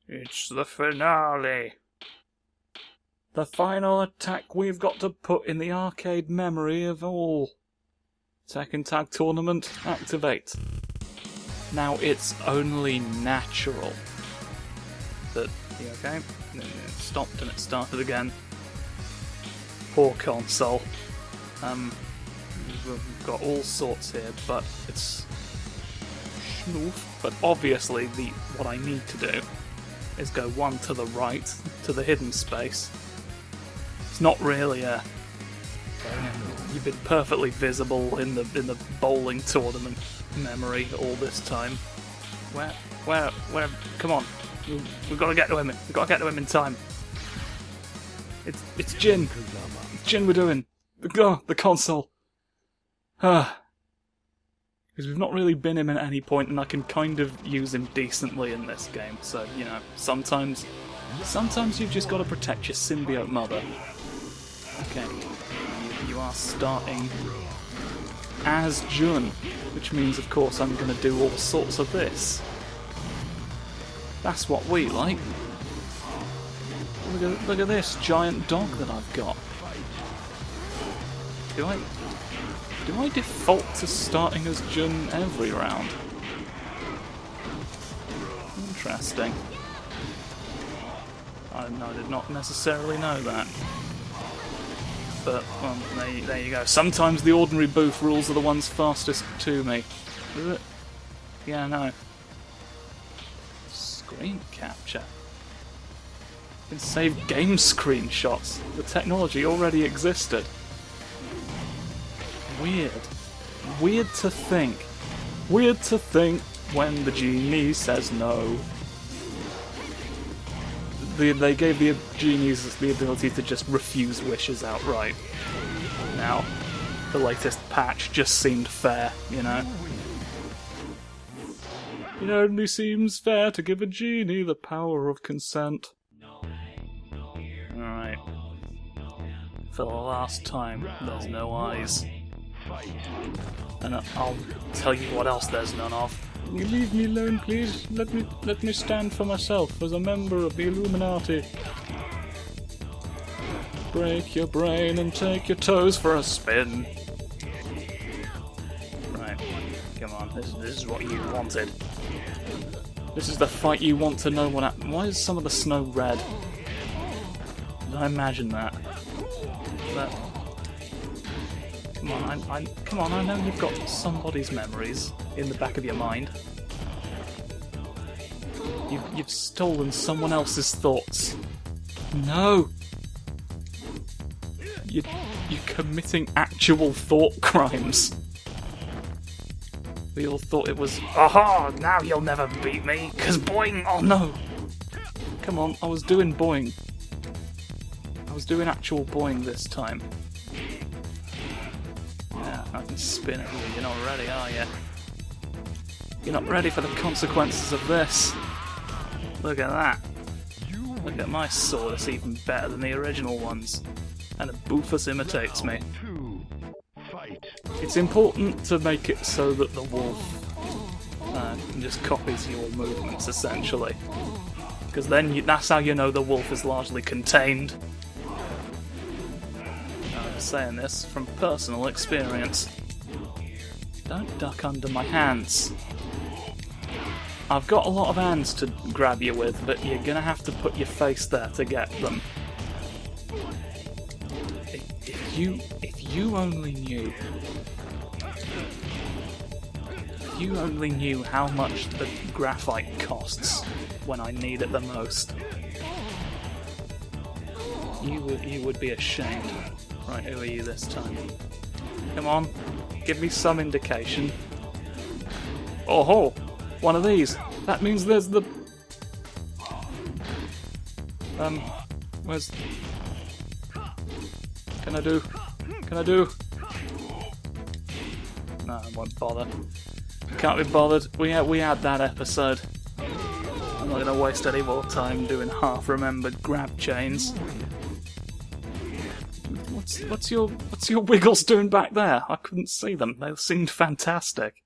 It's the finale. The final attack we've got to put in the arcade memory of all. Tekken Tag Tournament, activate. Now it's only natural that... You okay? It stopped and it started again. Poor console. We've got all sorts here, but it's... Schnoof. But obviously what I need to do is go one to the right, to the hidden space. It's not really a... You've been perfectly visible in the bowling tournament memory all this time. Where? Come on, we've got to get to him. We've got to get to him in time. It's Jin. It's Jin we're doing. The console. Because we've not really been him at any point, and I can kind of use him decently in this game. So you know, sometimes you've just got to protect your symbiote mother. Okay. You are starting as Jun, which means, of course, I'm going to do all sorts of this. That's what we like. Look at this giant dog that I've got. Do I default to starting as Jun every round? Interesting. I did not necessarily know that. But, well, there you go. Sometimes the ordinary booth rules are the ones fastest to me. Is it? Yeah, no. Screen capture. You can save game screenshots. The technology already existed. Weird. Weird to think. Weird to think when the genie says no. They gave the genies the ability to just refuse wishes outright. Now, the latest patch just seemed fair, you know? It only seems fair to give a genie the power of consent. Alright. For the last time, there's no eyes. And I'll tell you what else there's none of. You leave me alone, please. Let me stand for myself as a member of the Illuminati. Break your brain and take your toes for a spin. Right, come on. This is what you wanted. This is the fight you want to know what happened. Why is some of the snow red? Did I imagine that? But come on, I know you've got somebody's memories in the back of your mind. You've stolen someone else's thoughts. No! You're committing actual thought crimes. We all thought it was, aha, now you'll never beat me, 'cause boing, oh no! Come on, I was doing boing. I was doing actual boing this time. I can spin it. You're not ready, are you? You're not ready for the consequences of this. Look at that. Look at my sword, it's even better than the original ones. And Bufus imitates me. It's important to make it so that the wolf just copies your movements, essentially. Because then that's how you know the wolf is largely contained. I'm saying this from personal experience. Don't duck under my hands. I've got a lot of hands to grab you with, but you're gonna have to put your face there to get them. If you only knew how much the graphite costs when I need it the most, you would be ashamed. Right, who are you this time? Come on, give me some indication. Oh ho! One of these. That means there's the... where's... Can I do? No, I won't bother. Can't be bothered. We had that episode. I'm not gonna waste any more time doing half-remembered grab chains. What's your wiggles doing back there? I couldn't see them. They seemed fantastic.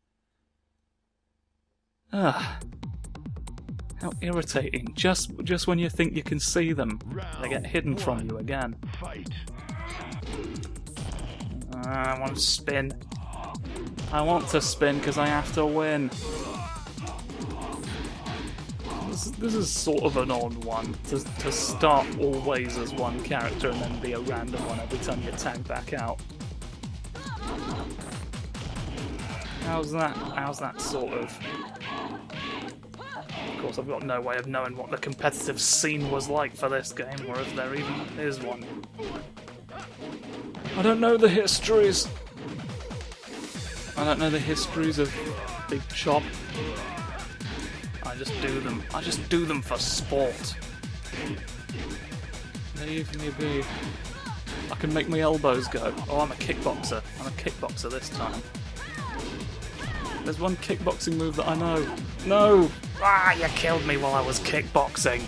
How irritating. Just when you think you can see them, they get hidden from you again. I want to spin. I want to spin because I have to win. This is sort of an odd one, to start always as one character and then be a random one every time you tag back out. How's that sort of... Of course, I've got no way of knowing what the competitive scene was like for this game, or if there even is one. I don't know the histories. I don't know the histories of Big Chop. I just do them. I just do them for sport. Leave me be. I can make my elbows go. Oh, I'm a kickboxer. I'm a kickboxer this time. There's one kickboxing move that I know. No! Ah, you killed me while I was kickboxing.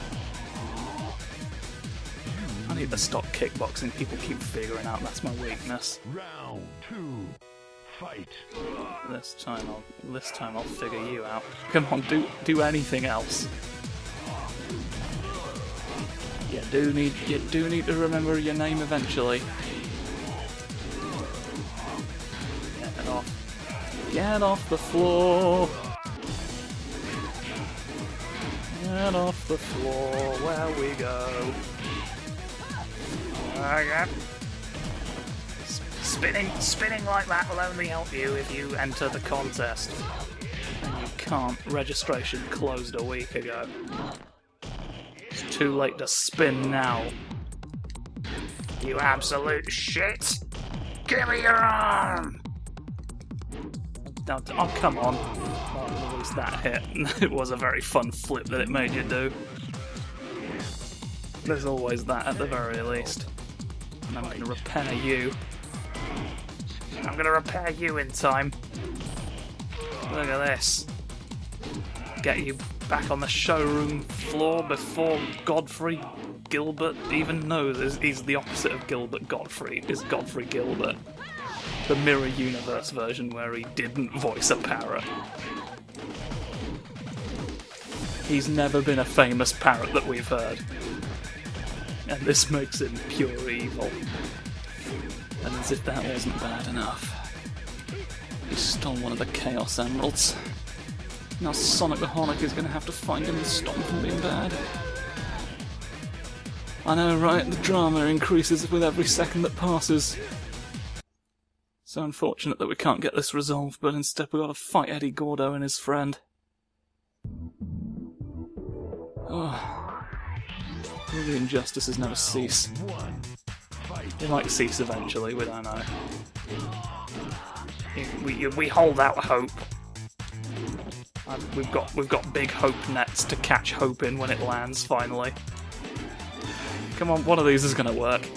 I need to stop kickboxing. People keep figuring out that's my weakness. Round 2. Fight. This time I'll figure you out. Come on, do anything else. You do need to remember your name eventually. Get off. Get off the floor. Get off the floor. Where we go. Spinning like that will only help you if you enter the contest. And you can't. Registration closed a week ago. It's too late to spin now. You absolute shit! Give me your arm! Oh, come on. Oh, at least that hit. It was a very fun flip that it made you do. There's always that at the very least. And I'm going to repair you. I'm going to repair you in time. Look at this. Get you back on the showroom floor before Godfrey Gilbert even knows he's the opposite of Gilbert Godfrey. Is Godfrey Gilbert. The Mirror Universe version where he didn't voice a parrot. He's never been a famous parrot that we've heard. And this makes him pure evil. And as if that wasn't bad enough, he stole one of the Chaos Emeralds. Now Sonic the Hornet is going to have to find him and stop him from being bad. I know, right? The drama increases with every second that passes. So unfortunate that we can't get this resolved, but instead we've got to fight Eddie Gordo and his friend. Oh. Will the injustices never cease? They might cease eventually, we don't know. We hold out hope. We've got big hope nets to catch hope in when it lands, finally. Come on, one of these is going to work.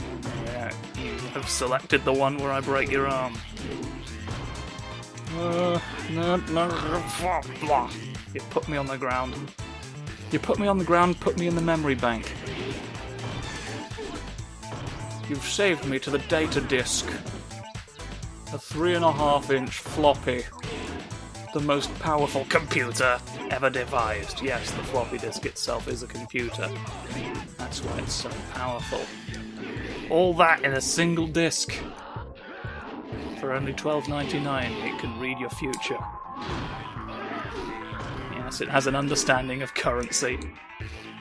Yeah, you have selected the one where I break your arm. No. You put me on the ground. You put me on the ground, put me in the memory bank. You've saved me to the data disk. A 3.5-inch floppy. The most powerful computer ever devised. Yes, the floppy disk itself is a computer. That's why it's so powerful. All that in a single disk. For only $12.99, it can read your future. Yes, it has an understanding of currency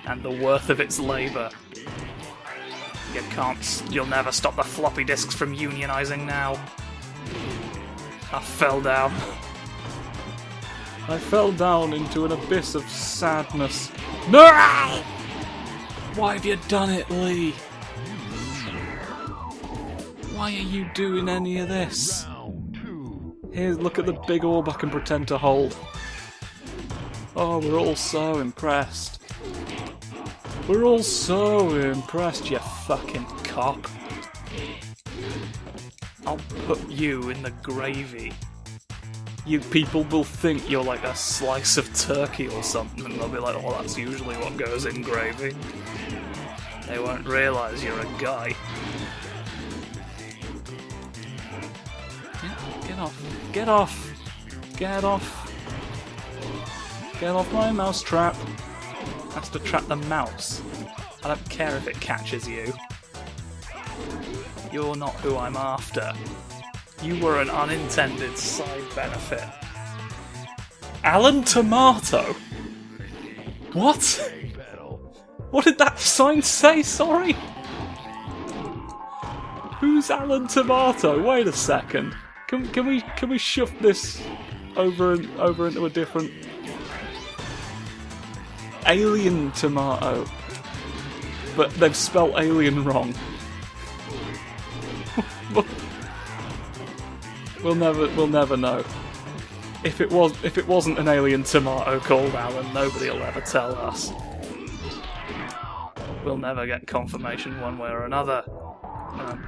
and the worth of its labour. You'll never stop the floppy disks from unionizing now. I fell down. I fell down into an abyss of sadness. No! Why have you done it, Lee? Why are you doing any of this? Here, look at the big orb I can pretend to hold. Oh, we're all so impressed. We're all so impressed, you fucking cop. I'll put you in the gravy. You people will think you're like a slice of turkey or something, and they'll be like, oh, that's usually what goes in gravy. They won't realise you're a guy. Get off. Get off. Get off. Get off my mousetrap. Has to trap the mouse. I don't care if it catches you. You're not who I'm after. You were an unintended side benefit. Alan Tomato? What? What did that sign say? Sorry? Who's Alan Tomato? Wait a second. Can we shift this over into a different Alien Tomato? But they've spelt alien wrong. We'll never know. If it wasn't an alien tomato called Alan, nobody will ever tell us. We'll never get confirmation one way or another.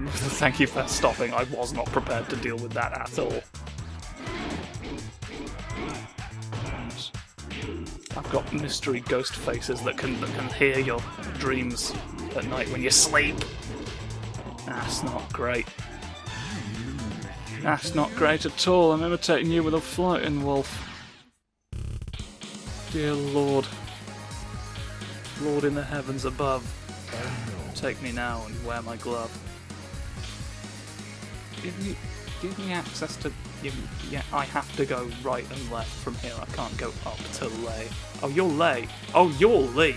Thank you for stopping. I was not prepared to deal with that at all. I've got mystery ghost faces that can hear your dreams at night when you sleep. That's not great. That's not great at all. I'm imitating you with a floating wolf. Dear Lord. Lord in the heavens above. Take me now and wear my glove. Give me access to... Yeah, I have to go right and left from here. I can't go up to Lay. Oh, you're Lay. Oh, you're Lee.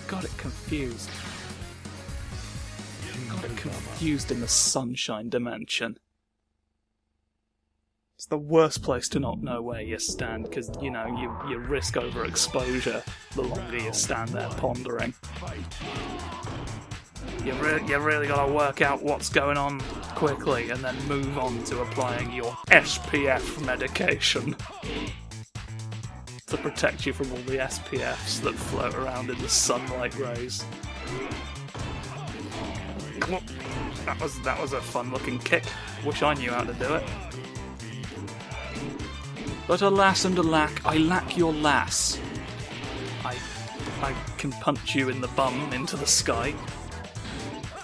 Got it confused. Got it confused in the sunshine dimension. It's the worst place to not know where you stand, because, you know, you risk overexposure the longer you stand there pondering. You really got to work out what's going on quickly and then move on to applying your SPF medication to protect you from all the SPFs that float around in the sunlight rays. That was a fun-looking kick. Wish I knew how to do it. But alas and alack, I lack your lass. I can punch you in the bum into the sky.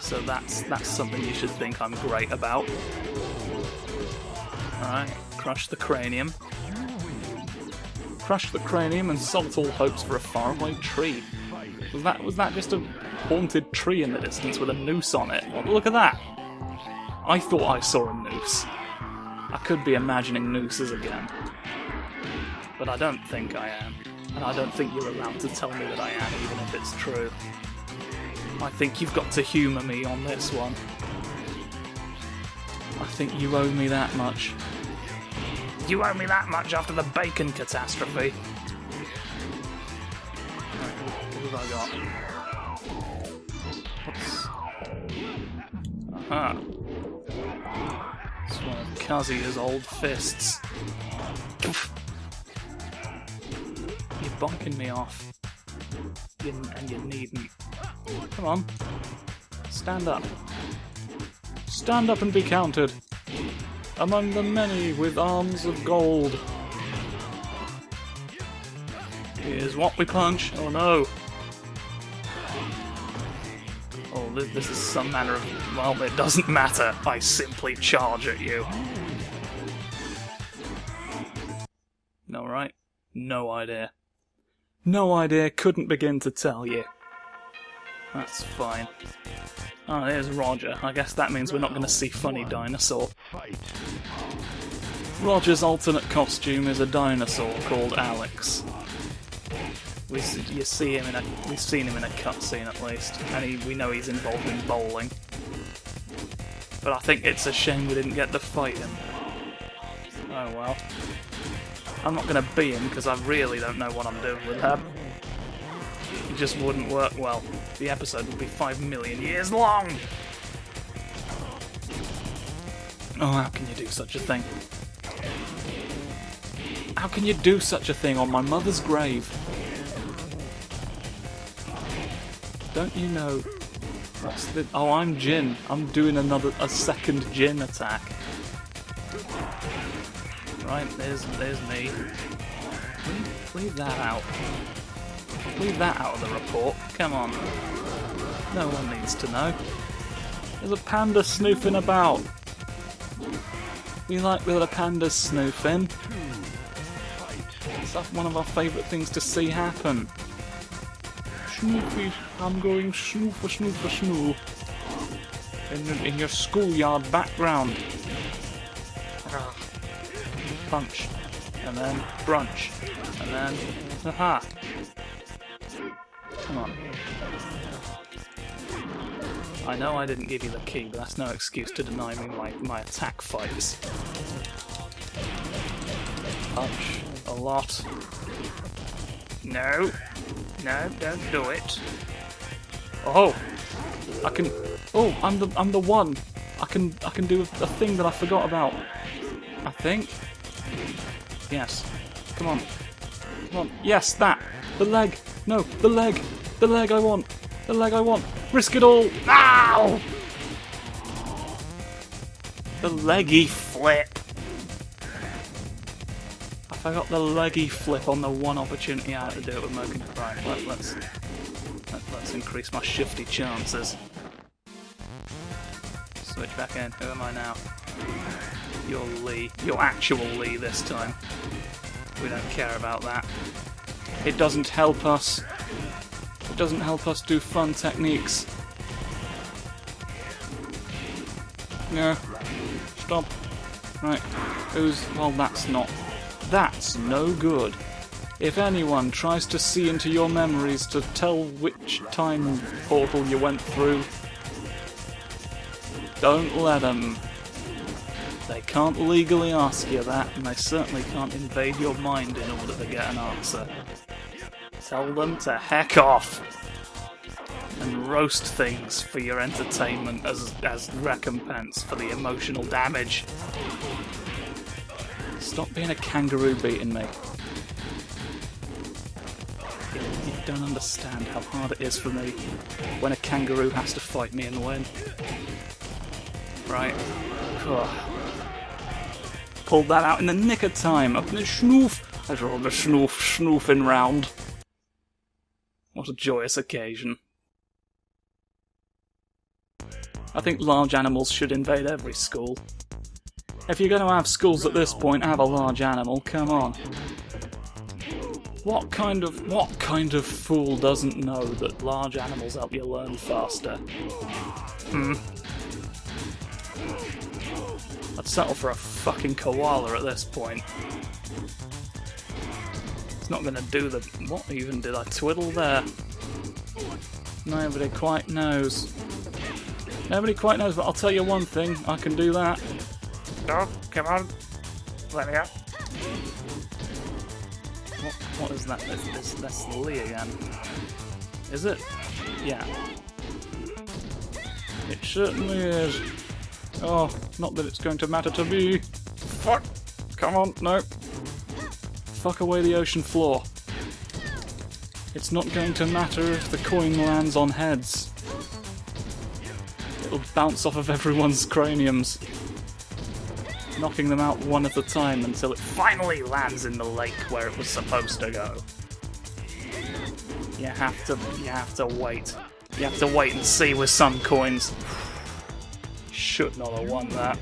So that's something you should think I'm great about. Alright, crush the cranium. Crush the cranium and salt all hopes for a faraway tree. Was that just a haunted tree in the distance with a noose on it? Look at that! I thought I saw a noose. I could be imagining nooses again. But I don't think I am. And I don't think you're allowed to tell me that I am, even if it's true. I think you've got to humour me on this one. I think you owe me that much. You owe me that much after the bacon catastrophe. What have I got? What's... Aha. It's one of Kazuya's old fists. You're bonking me off. And you needn't. Come on. Stand up. Stand up and be counted. Among the many with arms of gold. Here's what we punch. Oh no. Oh, this is some manner of... Well, it doesn't matter. I simply charge at you. No, right? No idea. No idea. Couldn't begin to tell you. That's fine. Oh, there's Roger. I guess that means we're not going to see Funny Dinosaur. Roger's alternate costume is a dinosaur called Alex. We've seen him in a cutscene at least, and we know he's involved in bowling. But I think it's a shame we didn't get to fight him. Oh well. I'm not going to be him because I really don't know what I'm doing with that. It just wouldn't work well. The episode would be 5 million years long! Oh, how can you do such a thing? How can you do such a thing on my mother's grave? Don't you know... What's the... Oh, I'm Jin. I'm doing a second Jin attack. Right, there's me. Leave that out. Leave that out of the report. Come on. No one needs to know. There's a panda snooping about. We like little pandas snooping. That's one of our favourite things to see happen. Snoofy, I'm going snoofer, snoofer, snoo. In your schoolyard background. Punch. And then brunch. And then... Haha. Come on. I know I didn't give you the key, but that's no excuse to deny me my attack fights. Punch. A lot. No. No, don't do it. Oh! I can... Oh, I'm the one! I can do a thing that I forgot about. I think. Yes. Come on. Come on. Yes, that! The leg! No, the leg! The leg I want! The leg I want! Risk it all! Ow! The leggy flip! I forgot the leggy flip on the one opportunity I had to do it with Moken. Right, let's increase my shifty chances. Switch back in. Who am I now? You're Lee. You're actual Lee this time. We don't care about that. It doesn't help us. It doesn't help us do fun techniques. No. Stop. Right. Well, that's no good. If anyone tries to see into your memories to tell which time portal you went through, don't let them. They can't legally ask you that, and they certainly can't invade your mind in order to get an answer. Tell them to heck off! And roast things for your entertainment as recompense for the emotional damage. Stop being a kangaroo beating me. You don't understand how hard it is for me when a kangaroo has to fight me and win. Right. Ugh. Pulled that out in the nick of time. Up in the snoof. I draw the snoofing round. What a joyous occasion. I think large animals should invade every school. If you're going to have schools at this point, have a large animal. Come on. What kind of fool doesn't know that large animals help you learn faster? I'd settle for a fucking koala at this point. It's not gonna do the... What even did I twiddle there? Nobody quite knows. Nobody quite knows, but I'll tell you one thing. I can do that. Oh, come on. Let me out. What is that? That's Lee again. Is it? Yeah. It certainly is. Oh, not that it's going to matter to me. Fuck! Come on, no. Fuck away the ocean floor. It's not going to matter if the coin lands on heads. It'll bounce off of everyone's craniums, knocking them out one at a time until it finally lands in the lake where it was supposed to go. You have to wait. You have to wait and see with some coins. Should not have won that.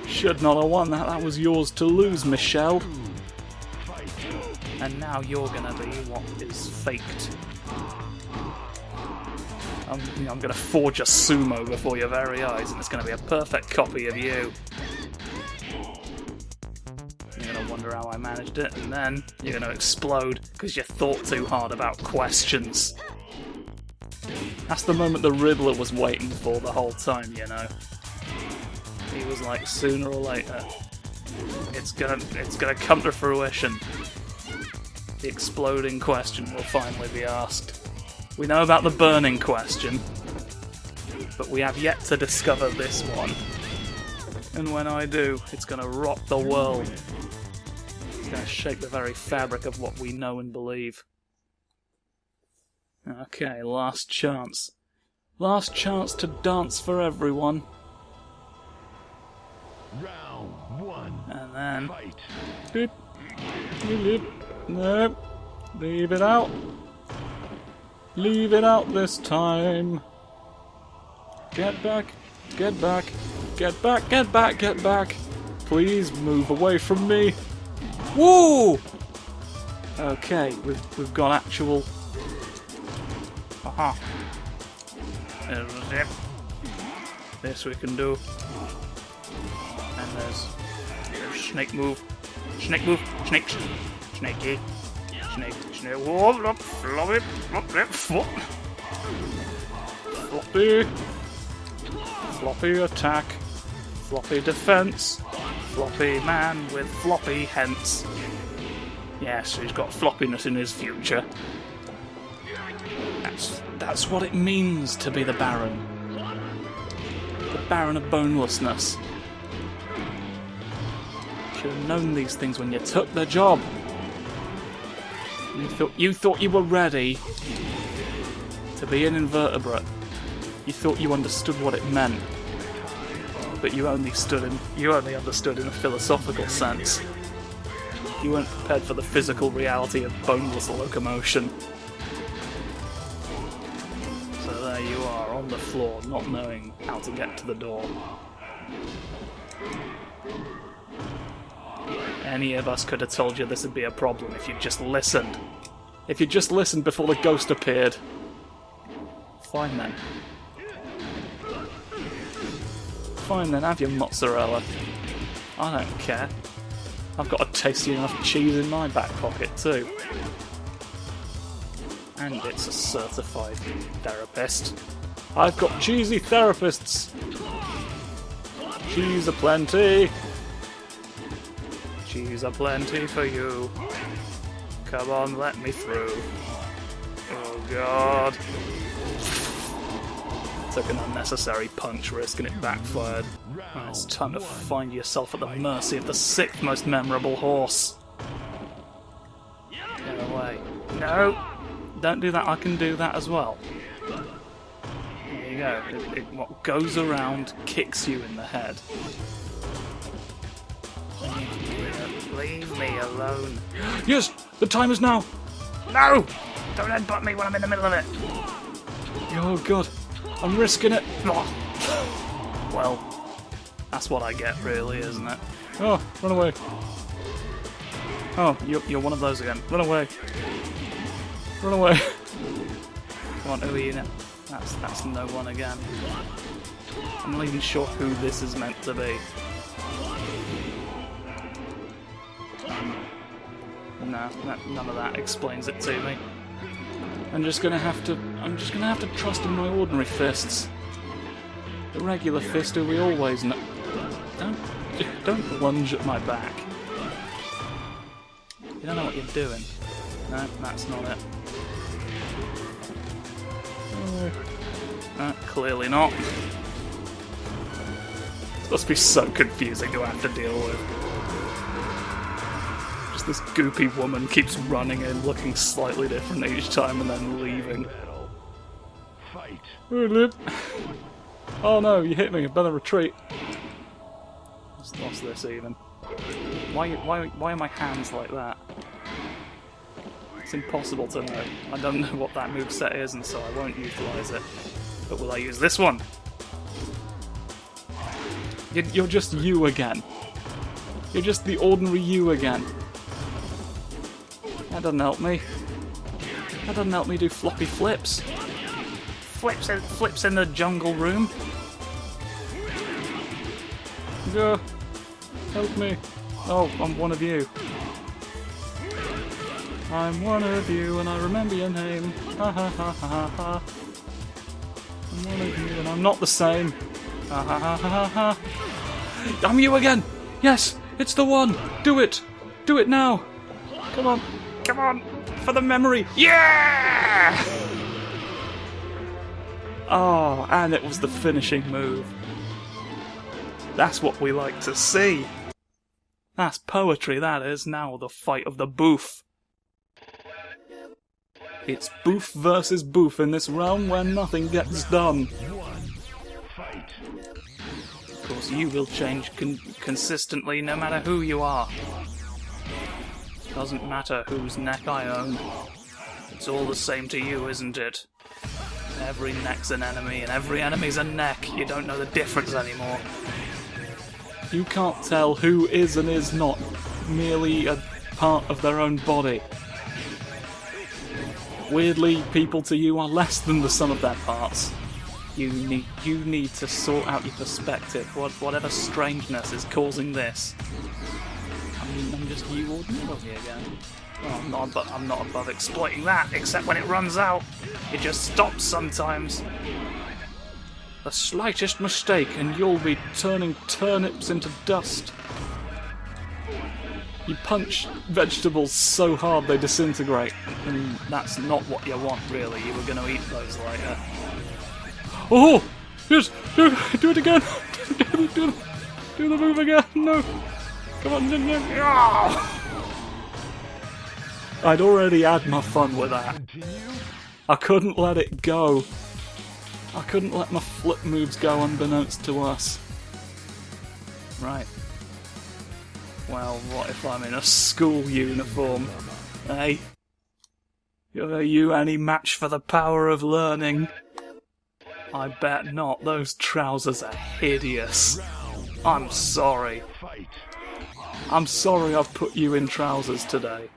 Should not have won that. That was yours to lose, Michelle. And now you're gonna be what is faked. I'm gonna forge a sumo before your very eyes, and it's gonna be a perfect copy of you. You're gonna wonder how I managed it, and then you're gonna explode because you thought too hard about questions. That's the moment the Riddler was waiting for the whole time, you know. He was like, sooner or later, it's gonna come to fruition. The exploding question will finally be asked. We know about the burning question, but we have yet to discover this one. And when I do, it's gonna rock the world. It's gonna shake the very fabric of what we know and believe. Okay, last chance. Last chance to dance for everyone. Round one. And then... Fight. Beep. Beep. Nope. Leave it out. Leave it out this time. Get back. Get back. Get back. Get back. Get back. Please move away from me. Woo! Okay, we've got actual. Aha. There's a zip. This we can do. And there's snake move. Snake move. Snake. Snakey. Snake. Snake. Whoa, floppy. Floppy. Floppy attack. Floppy defense. Floppy man with floppy hence. Yes, he's got floppiness in his future. That's what it means to be the Baron. The Baron of Bonelessness. Should have known these things when you took the job. You thought you were ready to be an invertebrate. You thought you understood what it meant. But you only understood in a philosophical sense. You weren't prepared for the physical reality of boneless locomotion. So there you are, on the floor, not knowing how to get to the door. Any of us could have told you this would be a problem if you'd just listened. If you'd just listened before the ghost appeared. Fine then. Fine then, have your mozzarella. I don't care. I've got a tasty enough cheese in my back pocket too. And it's a certified therapist. I've got cheesy therapists! Cheese aplenty! Cheese aplenty for you. Come on, let me through. Oh god. Took an unnecessary punch, risking it backfired. Oh, it's time to find yourself at the mercy of the sixth most memorable horse. Get away. No! Don't do that, I can do that as well. There you go. What goes around kicks you in the head. Leave me alone. Yes! The time is now! No! Don't headbutt me when I'm in the middle of it! Oh god. I'm risking it. Well, that's what I get, really, isn't it? Oh, run away. Oh, you're one of those again. Run away. Run away. Come on, who are you now? That's no one again. I'm not even sure who this is meant to be. No, none of that explains it to me. I'm just gonna have to trust in my ordinary fists. The regular fist who we always know. Don't lunge at my back. You don't know what you're doing. No, that's not it. Clearly not. This must be so confusing to have to deal with. Just this goopy woman keeps running in, looking slightly different each time, and then leaving. Fight. Oh no, you hit me, I better retreat. What's this even? Why are my hands like that? It's impossible to know. I don't know what that moveset is, and so I won't utilise it. But will I use this one? You're just you again. You're just the ordinary you again. That doesn't help me. That doesn't help me do floppy flips. Flips in the jungle room. Go. Help me. Oh, I'm one of you. I'm one of you and I remember your name. Ha ha ha ha ha. I'm one of you and I'm not the same. Ha ha ha ha ha. I'm you again! Yes! It's the one! Do it! Do it now! Come on! Come on! For the memory! Yeah! Oh, and it was the finishing move. That's what we like to see. That's poetry, that is. Now the fight of the boof. It's boof versus boof in this realm where nothing gets done. Of course, you will change consistently no matter who you are. Doesn't matter whose neck I own. It's all the same to you, isn't it? Every neck's an enemy, and every enemy's a neck. You don't know the difference anymore. You can't tell who is and is not merely a part of their own body. Weirdly, people to you are less than the sum of their parts. You need to sort out your perspective. Whatever strangeness is causing this. I'm just you ordinarily again. Oh, I'm not above exploiting that, except when it runs out. It just stops sometimes. The slightest mistake and you'll be turning turnips into dust. You punch vegetables so hard they disintegrate, and that's not what you want, really. You were going to eat those later. Oh! Yes! Do it again! do the move again! No! Come on! No. I'd already had my fun with that. I couldn't let it go. I couldn't let my flip moves go unbeknownst to us. Right. Well, what if I'm in a school uniform? Hey? Are you any match for the power of learning? I bet not. Those trousers are hideous. I'm sorry. I'm sorry I've put you in trousers today.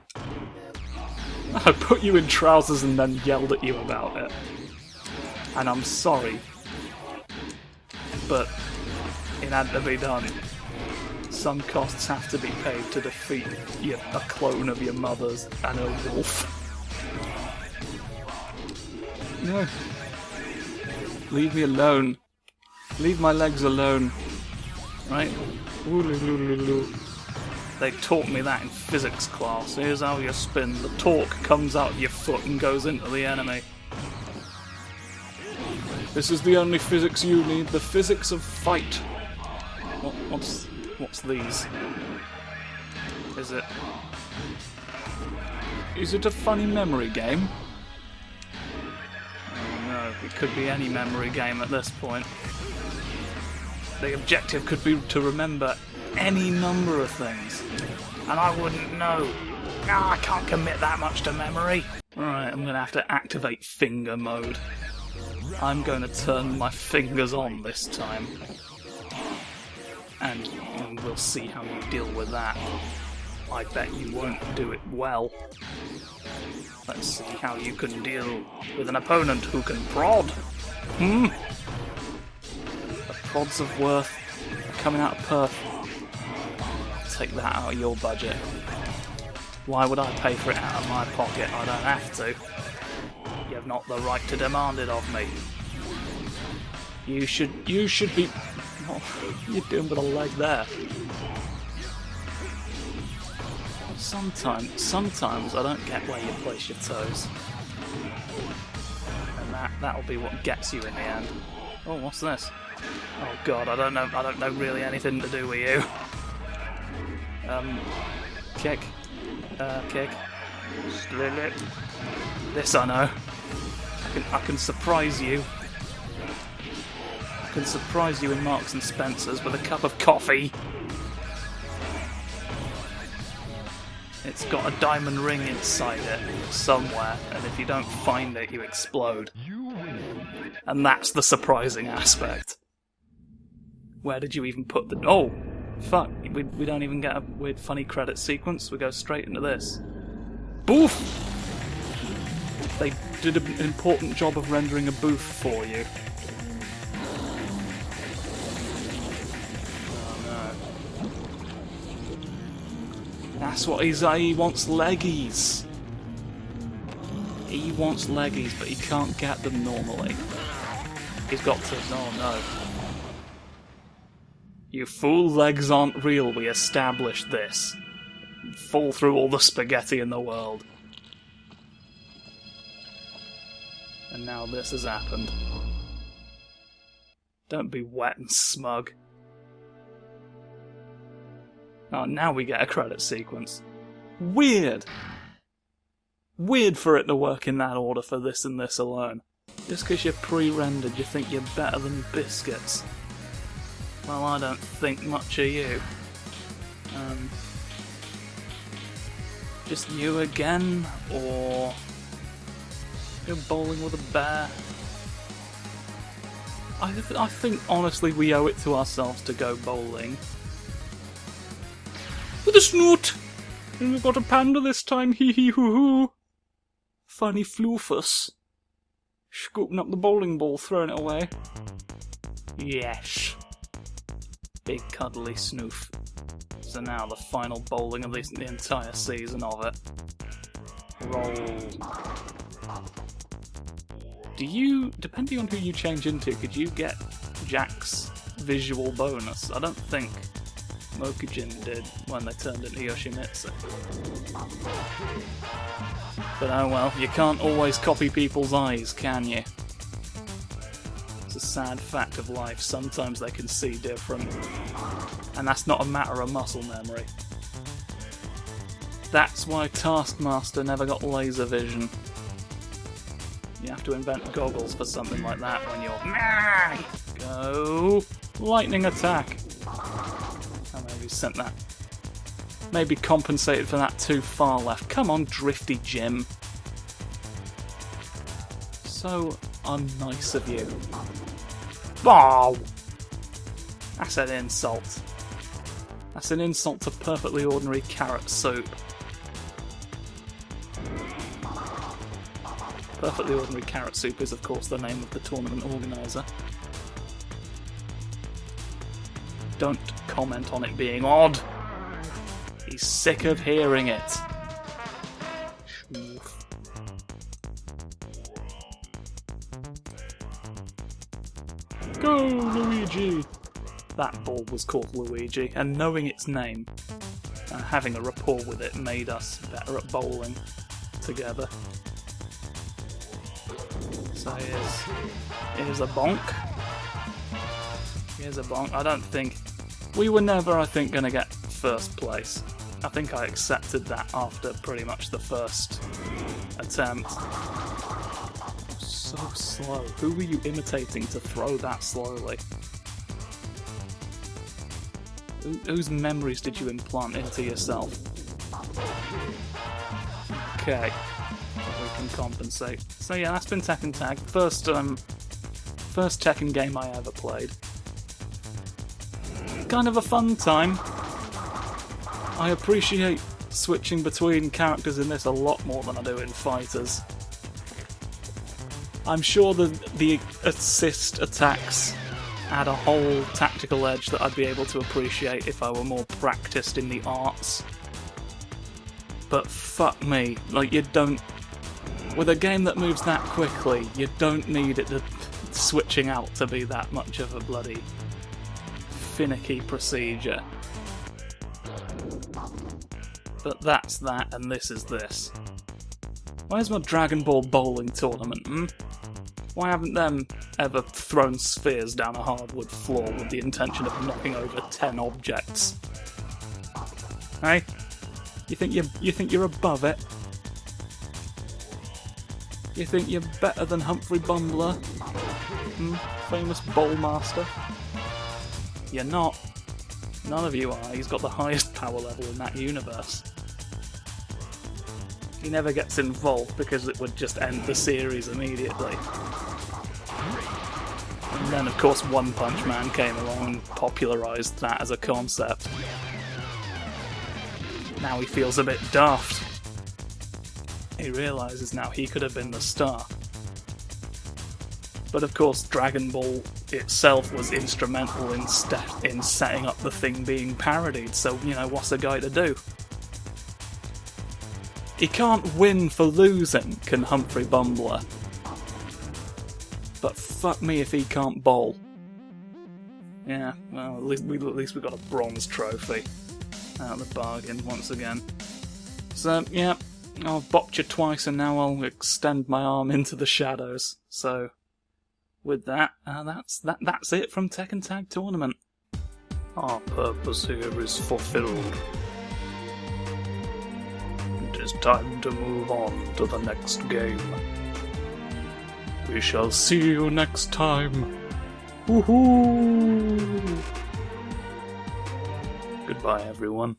I put you in trousers and then yelled at you about it. And I'm sorry. But it had to be done. Some costs have to be paid to defeat a clone of your mother's and a wolf. No. Leave me alone. Leave my legs alone. Right? They taught me that in physics class. Here's how you spin. The torque comes out of your foot and goes into the enemy. This is the only physics you need. The physics of fight. What's these? Is it a funny memory game? Oh no, it could be any memory game at this point. The objective could be to remember any number of things. And I wouldn't know. I can't commit that much to memory. Alright, I'm gonna have to activate finger mode. I'm going to turn my fingers on this time. And we'll see how you deal with that. I bet you won't do it well. Let's see how you can deal with an opponent who can prod. The prods of Worth are coming out of Perth. Take that out of your budget. Why would I pay for it out of my pocket? I don't have to. You have not the right to demand it of me. You should be... What are you doing with a leg there? Sometimes I don't get where you place your toes. And that'll be what gets you in the end. Oh, what's this? Oh god, I don't know really anything to do with you. Kick. Kick. This I know. I can surprise you. I can surprise you in Marks and Spencer's with a cup of coffee. It's got a diamond ring inside it somewhere, and if you don't find it, you explode. And that's the surprising aspect. Where did you even put the... Oh! Fuck, we don't even get a weird funny credit sequence, we go straight into this. Boof! They did an important job of rendering a boof for you. Oh no. That's what he wants leggies. He wants leggies, but he can't get them normally. He's got to... Oh no. You fool, legs aren't real, we established this. Fall through all the spaghetti in the world. And now this has happened. Don't be wet and smug. Oh, now we get a credit sequence. Weird! Weird for it to work in that order for this and this alone. Just because you're pre-rendered, you think you're better than biscuits. Well, I don't think much of you. Just you again, or go bowling with a bear? I think honestly we owe it to ourselves to go bowling. With a snoot! And we've got a panda this time, hee hee hoo hoo. Funny floofus. Scooping up the bowling ball, throwing it away. Yes. Big cuddly snoof. So now the final bowling of the entire season of it. Roll. Do you, depending on who you change into, could you get Jack's visual bonus? I don't think Mokujin did when they turned into Yoshimitsu. But oh well, you can't always copy people's eyes, can you? It's a sad fact of life, sometimes they can see different. And that's not a matter of muscle memory. That's why Taskmaster never got laser vision. You have to invent goggles for something like that when you're... Go... Lightning attack! Oh, maybe sent that. Maybe compensated for that too far left. Come on, Drifty Jim. So unnice of you. Bow! That's an insult. That's an insult to perfectly ordinary carrot soup. Perfectly Ordinary Carrot Soup is, of course, the name of the tournament organiser. Don't comment on it being odd. He's sick of hearing it. Go, Luigi! That ball was called Luigi, and knowing its name, having a rapport with it, made us better at bowling together. So here's a bonk. Here's a bonk. I don't think... We were never, I think, going to get first place. I think I accepted that after pretty much the first attempt. So slow. Who were you imitating to throw that slowly? Whose memories did you implant into yourself? Okay. We can compensate. So yeah, that's been Tekken Tag. First Tekken game I ever played. Kind of a fun time. I appreciate switching between characters in this a lot more than I do in Fighters. I'm sure the assist attacks add a whole tactical edge that I'd be able to appreciate if I were more practiced in the arts. But fuck me, like you don't... With a game that moves that quickly, you don't need it to switching out to be that much of a bloody finicky procedure. But that's that, and this is this. Where's my Dragon Ball bowling tournament, Why haven't them ever thrown spheres down a hardwood floor with the intention of knocking over 10 objects? Hey? You think you're above it? You think you're better than Humphrey Bumbler? Famous bowl master? You're not. None of you are. He's got the highest power level in that universe. He never gets involved because it would just end the series immediately. And then, of course, One Punch Man came along and popularised that as a concept. Now he feels a bit daft. He realises now he could have been the star. But of course, Dragon Ball itself was instrumental in setting up the thing being parodied, so, you know, what's a guy to do? He can't win for losing, can Humphrey Bumbler. But fuck me if he can't bowl. Yeah, well, at least we got a bronze trophy out of the bargain once again. So, yeah, I've bopped you twice and now I'll extend my arm into the shadows. So, with that, that's it from Tekken Tag Tournament. Our purpose here is fulfilled. It is time to move on to the next game. We shall see you next time. Woohoo! Goodbye, everyone.